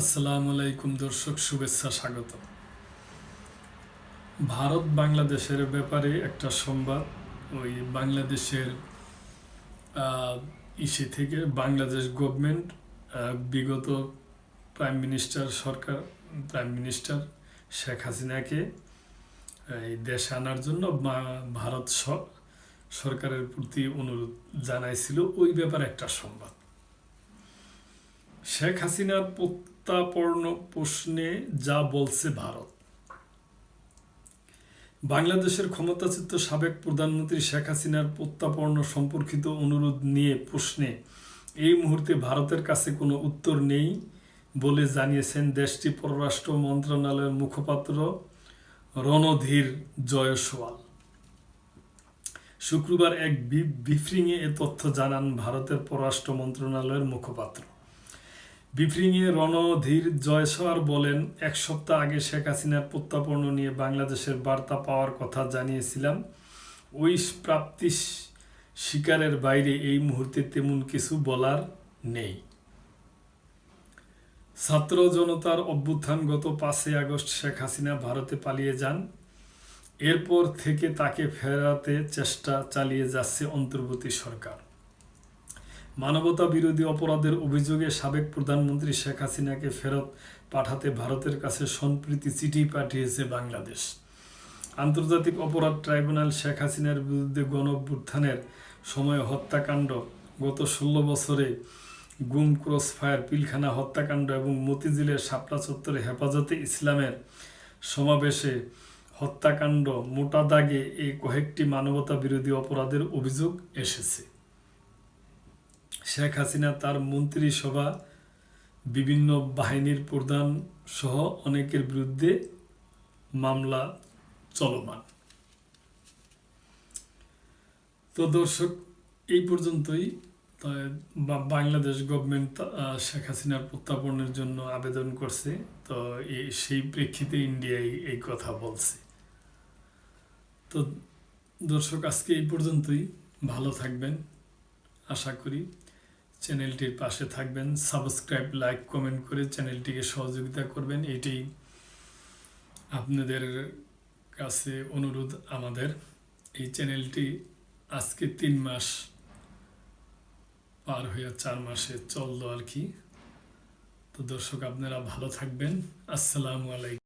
আসসালামু আলাইকুম দর্শক, শুভেচ্ছা, স্বাগত। ভারত বাংলাদেশের ব্যাপারে একটা সংবাদ। ওই বাংলাদেশের ইসে থেকে বাংলাদেশ গভর্নমেন্ট বিগত প্রাইম মিনিস্টার শেখ হাসিনাকে এই দেশে আনার জন্য ভারত সরকারের প্রতি অনুরোধ জানাইছিল। ওই ব্যাপারে একটা সংবাদ। শেখ হাসিনার প্রত্যাপর্ণ প্রশ্নে যা বলছে ভারত। বাংলাদেশের ক্ষমতাচ্যুত সাবেক প্রধানমন্ত্রী শেখ হাসিনার প্রত্যাপর্ণ সম্পর্কিত অনুরোধ নিয়ে প্রশ্নে এই মুহূর্তে ভারতের কাছে কোনো উত্তর নেই বলে জানিয়েছেন দেশটির পররাষ্ট্র মন্ত্রণালয়ের মুখপাত্র রণধীর জয়সওয়াল। শুক্রবার এক ব্রিফিংয়ে এ তথ্য জানান ভারতের পররাষ্ট্র মন্ত্রণালয়ের মুখপাত্র। ব্রিফিংয়ে রণধীর জয়সওয়াল বলেন, এক সপ্তাহ আগে শেখ হাসিনার প্রত্যাপর্ণ নিয়ে বাংলাদেশের বার্তা পাওয়ার কথা জানিয়েছিলাম। ওই প্রাপ্তি স্বীকারের বাইরে এই মুহূর্তে তেমন কিছু বলার নেই। ছাত্র জনতার অভ্যুত্থান গত 5 আগস্ট শেখ হাসিনা ভারতে পালিয়ে যান। এরপর থেকে তাকে ফেরাতে চেষ্টা চালিয়ে যাচ্ছে অন্তর্বর্তী সরকার। মানবতা বিরোধী অপরাধের অভিযোগে সাবেক প্রধানমন্ত্রী শেখ হাসিনাকে ফেরত পাঠাতে ভারতের কাছে সম্প্রীতি চিঠি পাঠিয়েছে বাংলাদেশ। আন্তর্জাতিক অপরাধ ট্রাইব্যুনাল শেখ হাসিনার বিরুদ্ধে গণঅভ্যুত্থানের সময় হত্যাকাণ্ড, গত 16 বছরে গুম, ক্রসফায়ার, পিলখানা হত্যাকাণ্ড এবং মতিঝিলের শাপলা চত্বরে হেফাজতে ইসলামের সমাবেশে হত্যাকাণ্ড মোটা দাগে এই কয়েকটি মানবতা বিরোধী অপরাধের অভিযোগ এসেছে। শেখ হাসিনা, তার মন্ত্রিসভা, বিভিন্ন বাহিনীর প্রধান সহ অনেকের বিরুদ্ধে মামলা চলমান। তো দর্শক, এই পর্যন্তই। বাংলাদেশ গভর্নমেন্ট শেখ হাসিনার প্রত্যাপনের জন্য আবেদন করছে। তো সেই প্রেক্ষিতে ইন্ডিয়ায় এই কথা বলছে। তো দর্শক, আজকে এই পর্যন্তই। ভালো থাকবেন আশা করি। চ্যানেলটির পাশে থাকবেন, সাবস্ক্রাইব, লাইক, কমেন্ট করে চ্যানেলটিকে সহযোগিতা করবেন। এটাই আপনাদের কাছে অনুরোধ আমাদের। এই চ্যানেলটি আজকে 3 মাস পার হয়ে 4 মাসে চললো আর কি। তো দর্শক, আপনারা ভালো থাকবেন। আসসালামু আলাইকুম।